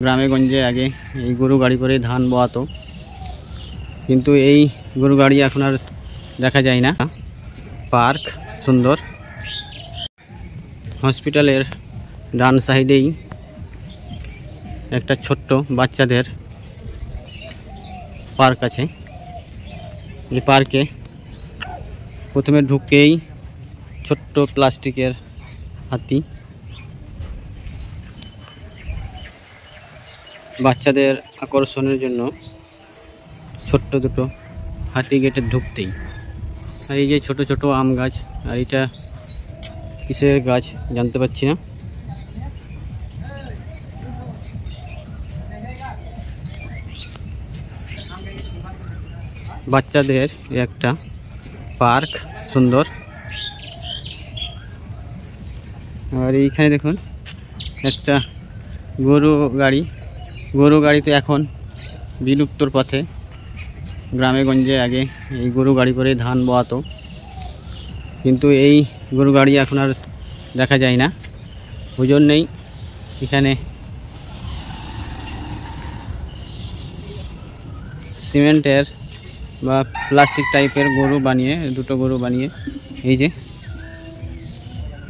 গ্রামে গঞ্জে আগে এই গরু গাড়ি করে ধান বোয়াতো, কিন্তু এই গরু গাড়ি এখন আর দেখা যায় না। পার্ক সুন্দর, হসপিটালের ডান সাইডেই একটা ছোট্ট বাচ্চাদের পার্ক আছে। এই পার্কে প্রথমে ঢুকেই ছোট্ট প্লাস্টিকের হাতি, বাচ্চাদের আকর্ষণের জন্য ছোট্ট দুটো হাতি গেটে ঢুকতেই। আর এই যে ছোট ছোট আম গাছ, আর এটা কিসের গাছ জানতে পারছি না। বাচ্চাদের একটা পার্ক সুন্দর। আর এইখানে দেখুন একটা গরু গাড়ি তো এখন বিলুপ্তর পথে। গ্রামে গঞ্জে আগে এই গরু গাড়ি করে ধান বোয়াতো, কিন্তু এই গরু গাড়ি এখন আর দেখা যায় না। ওই জন্যেই এখানে সিমেন্টের বা প্লাস্টিক টাইপের গরু বানিয়ে, দুটো গরু বানিয়ে এই যে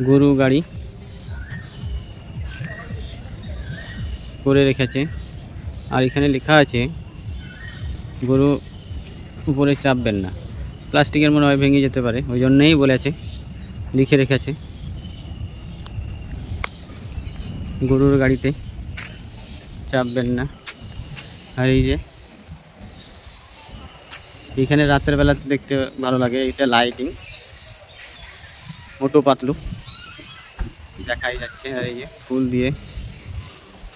গরু গাড়ি করে রেখেছে। আর এখানে লেখা আছে গরু উপরে চাপবেন না, প্লাস্টিকের মনে হয় ভেঙে যেতে পারে, ওই জন্যেই বলেছে, লিখে রেখেছে গরুর গাড়িতে চাপবেন না। আর এই যে এখানে রাতের বেলাতে দেখতে ভালো লাগে, এটা লাইটিং মোটো পাতলু দেখাই যাচ্ছে। আর এই যে ফুল দিয়ে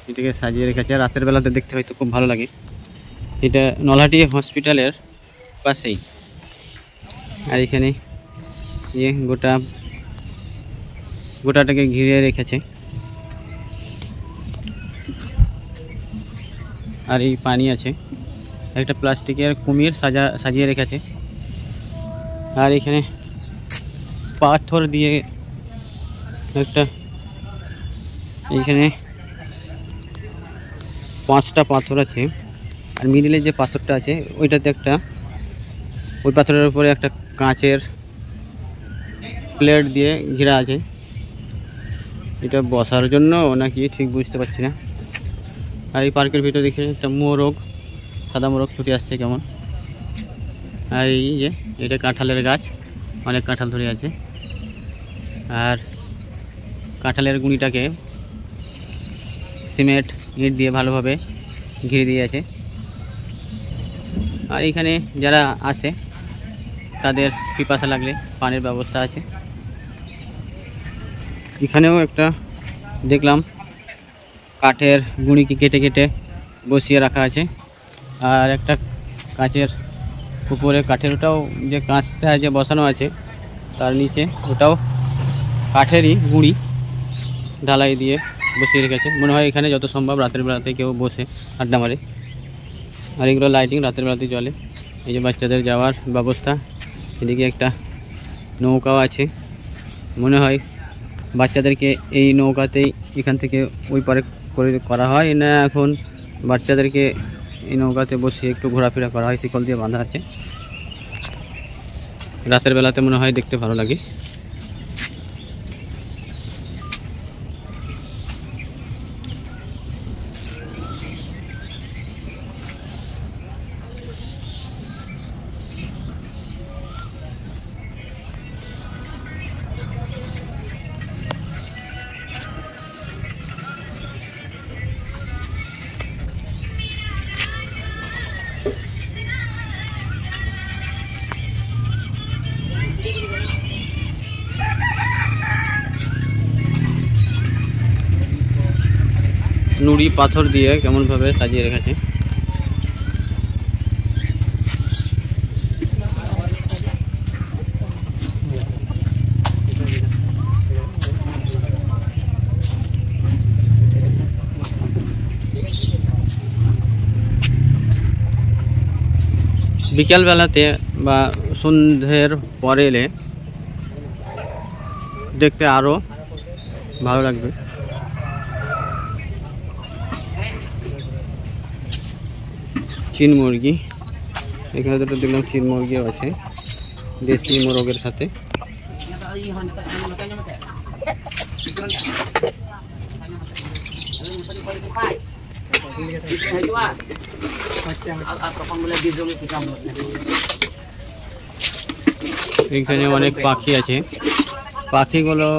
এটাকে সাজিয়ে রেখেছে, রাতের বেলাতে দেখতে হয়তো খুব ভালো লাগে। এটা নলহাটি হসপিটালের পাশেই। আর এখানে যে গোটাটাকে ঘিরে রেখেছে। আর এই পানি আছে, একটা প্লাস্টিকের কুমির সাজিয়ে রেখেছে। আর এখানে পাথর দিয়ে একটা, এইখানে 5টা পাথর আছে। আর মিডিলে যে পাথরটা আছে ওইটাতে একটা, ওই পাথরের উপরে একটা কাঁচের প্লেট দিয়ে ঘেরা আছে। এটা বসার জন্য নাকি ঠিক বুঝতে পারছি না। আর এই পার্কের ভিতরে দেখে একটা মোরগ, সাদা মোরগ ছুটে আসছে কেমন। আর এই যে এটা কাঁঠালের গাছ, অনেক কাঁঠাল ধরে আছে। আর কাঁঠালের গুঁড়িটাকে সিমেন্ট ইট দিয়ে ভালোভাবে ঘিরে দিয়ে আছে। আর এখানে যারা আসে তাদের পিপাসা লাগলে পানির ব্যবস্থা আছে। এখানেও একটা দেখলাম কাঠের গুঁড়িকে কেটে কেটে বসিয়ে রাখা আছে। আর একটা কাঁচের উপরে কাঠের, ওটাও যে কাঁচটা যে বসানো আছে তার নিচে ওটাও কাঠেরই গুঁড়ি ঢালাই দিয়ে বসিয়ে রেখেছে। মনে হয় এখানে যত সম্ভব রাতের বেলাতে কেউ বসে আড্ডা মারে। আর এগুলো লাইটিং রাতের বেলাতে জ্বলে। এই যে বাচ্চাদের যাওয়ার ব্যবস্থা, এদিকে একটা নৌকাও আছে। মনে হয় বাচ্চাদেরকে এই নৌকাতেই এখান থেকে ওই পারে করা হয় না, এখন বাচ্চাদেরকে এই নৌকাতে বসে একটু ঘোরাফেরা করা হয়, শিকল দিয়ে বাঁধা আছে। রাতের বেলাতে মনে হয় দেখতে ভালো লাগে। নুড়ি পাথর দিয়ে কেমনভাবে সাজিয়ে রেখেছে। বিকালবেলাতে বা সন্ধ্যের পরে এলে দেখতে আরও ভালো লাগবে। চীন মুরগি, এখানে দুটো দেখলাম চীন মুরগিও আছে দেশি মোরগের সাথে। এখানে অনেক পাখি আছে, পাখিগুলো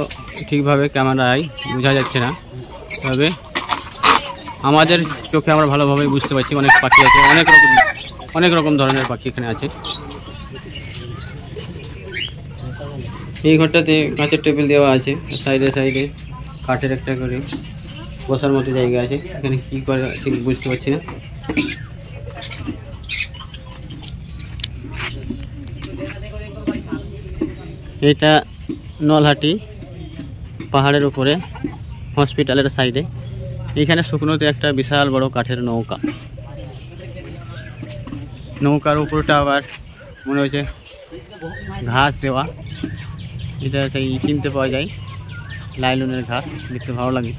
ঠিকভাবে ক্যামেরায় বোঝা যাচ্ছে না, তবে আমাদের চোখে আমরা ভালোভাবে বুঝতে পারছি অনেক পাখি আছে, অনেক রকম ধরনের পাখি এখানে আছে। এই ঘরটাতে কাঁচের টেবিল দেওয়া আছে, সাইডে সাইডে কাঠের একটা করে বসার মতো জায়গা আছে। এখানে কি করে ঠিক বুঝতে পারছি না। এটা নলহাটি পাহাড়ের উপরে হসপিটালের সাইডে। এখানে শুকনোতে একটা বিশাল বড় কাঠের নৌকা, নৌকার উপরটা আবার মনে হচ্ছে ঘাস দেওয়া, এটা সেই কিনতে পাওয়া যায় লাইলনের ঘাস, দেখতে ভালো লাগে।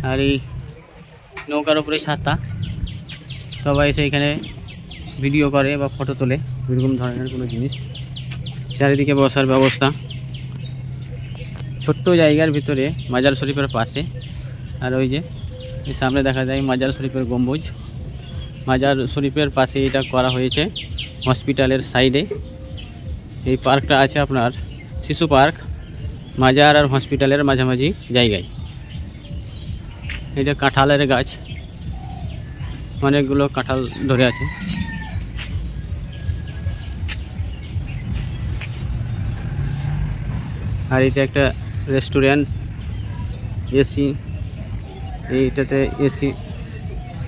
আর এই নৌকার উপরে ছাতা, সবাই এসে এখানে ভিডিও করে বা ফটো তোলে এরকম ধরনের কোনো জিনিস। চারিদিকে বসার ব্যবস্থা, ছোট্ট জায়গার ভিতরে মাজার শরীফের পাশে। আর ওই যে সামনে দেখা যায় মাজার শরীফের গম্বুজ, মাজার শরীফের পাশে এটা করা হয়েছে হসপিটালের সাইডে। এই পার্কটা আছে আপনার শিশু পার্ক, মাজার আর হসপিটালের মাঝামাঝি জায়গায়। এটা কাঁঠালের গাছ, অনেকগুলো কাঁঠাল ধরে আছে। আর এটা একটা রেস্টুরেন্ট, এসি, এইটাতে এসি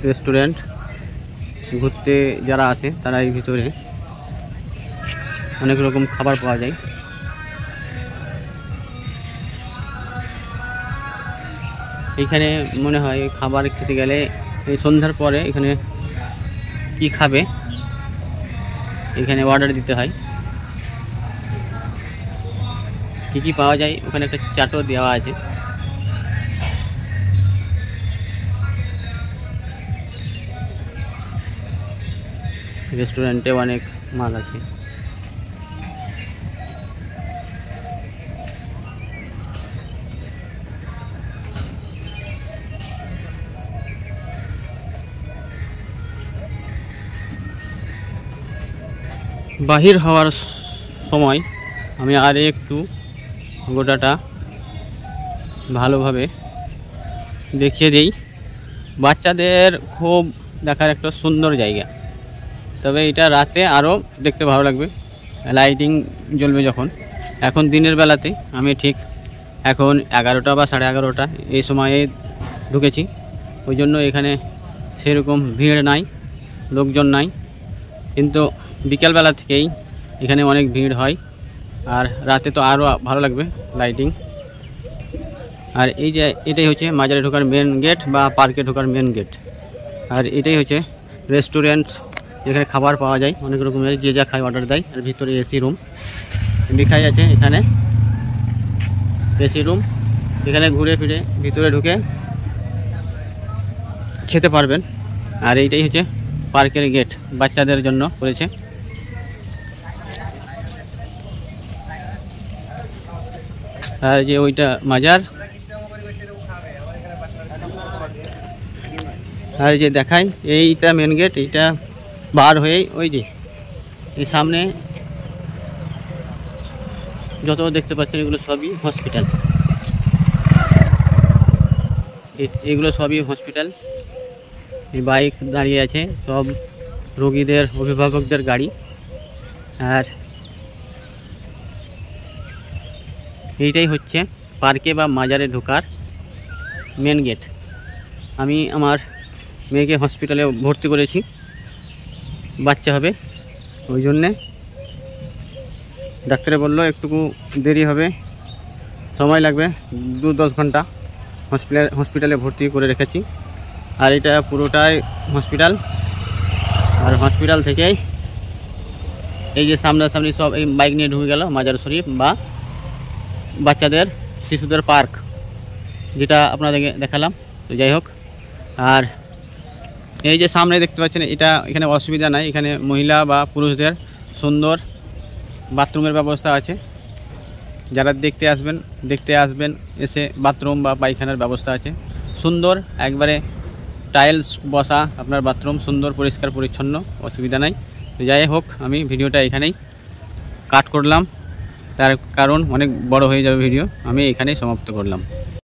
রেস্টুরেন্ট। ঘুরতে যারা আসে তারা এই ভিতরে অনেক রকম খাবার পাওয়া যায়। এখানে মনে হয় খাবার খেতে গেলে এই সন্ধ্যার পরে এখানে কি খাবে এখানে অর্ডার দিতে হয়। কি কি পাওয়া যায় ওখানে একটা চাটও দেওয়া আছে। রেস্টুরেন্টে অনেক মাল আছে। বাহির হওয়ার সময় আমি আর একটু গোটাটা ভালোভাবে দেখিয়ে দিই। বাচ্চাদের খুব দেখার একটা সুন্দর জায়গা, তবে এটা রাতে আরও দেখতে ভালো লাগবে, লাইটিং জ্বলবে যখন। এখন দিনের বেলাতে আমি ঠিক এখন 11টা বা 11:30 এই সময়ে ঢুকেছি, ওই জন্য এখানে সেরকম ভিড় নাই, লোকজন নাই। কিন্তু বিকেলবেলা থেকেই এখানে অনেক ভিড় হয়, আর রাতে তো আরও ভালো লাগবে লাইটিং। আর এই যে এটাই হচ্ছে মাজারে ঢোকার মেন গেট বা পার্কে ঢোকার মেন গেট। আর এটাই হচ্ছে রেস্টুরেন্ট, যেখানে খাবার পাওয়া যায় অনেক রকমের, যে যা খায় অর্ডার দেয়। আর ভিতরে এসি রুম লেখাই আছে, এখানে এসি রুম। এখানে ঘুরে ফিরে ভিতরে ঢুকে খেতে পারবেন। আর এইটাই হচ্ছে পার্কের গেট, বাচ্চাদের জন্য করেছে। আর যে ওইটা মাজার, আর যে দেখাই এইটা মেন গেট। এইটা বার হয়ে ওই যে এই সামনে যত দেখতে পাচ্ছেন এগুলো সবই হসপিটাল, এগুলো সবই হসপিটাল। এই বাইক দাঁড়িয়ে আছে, সব রোগীদের অভিভাবকদের গাড়ি। আর এইটাই হচ্ছে পার্কে বা মাজারে ঢোকার মেন গেট। আমি আমার মেয়েকে হসপিটালে ভর্তি করেছি, বাচ্চা হবে, ওই জন্যে ডাক্তারে বললো একটুকু দেরি হবে, সময় লাগবে 2-10 ঘন্টা হসপিটালে ভর্তি করে রেখেছি। আর এটা পুরোটাই হসপিটাল। আর হসপিটাল থেকেই এই যে সামনাসামনি সব এই বাইক নিয়ে ঢুকে গেল মাজার শরীফ বা বাচ্চাদের শিশুদের পার্ক, যেটা আপনাদেরকে দেখালাম। তো যাই হোক, আর এই যে সামনে দেখতে পাচ্ছেন, এটা এখানে অসুবিধা নাই, এখানে মহিলা বা পুরুষদের সুন্দর বাথরুমের ব্যবস্থা আছে। যারা দেখতে আসবেন এসে বাথরুম বা পায়খানার ব্যবস্থা আছে সুন্দর, একবারে টাইলস বসা আপনার বাথরুম, সুন্দর পরিষ্কার পরিচ্ছন্ন, অসুবিধা নাই। তো যাই হোক, আমি ভিডিওটা এখানেই কাট করলাম, তার কারণ অনেক বড় হয়ে যাবে ভিডিও, আমি এখানেই সমাপ্ত করলাম।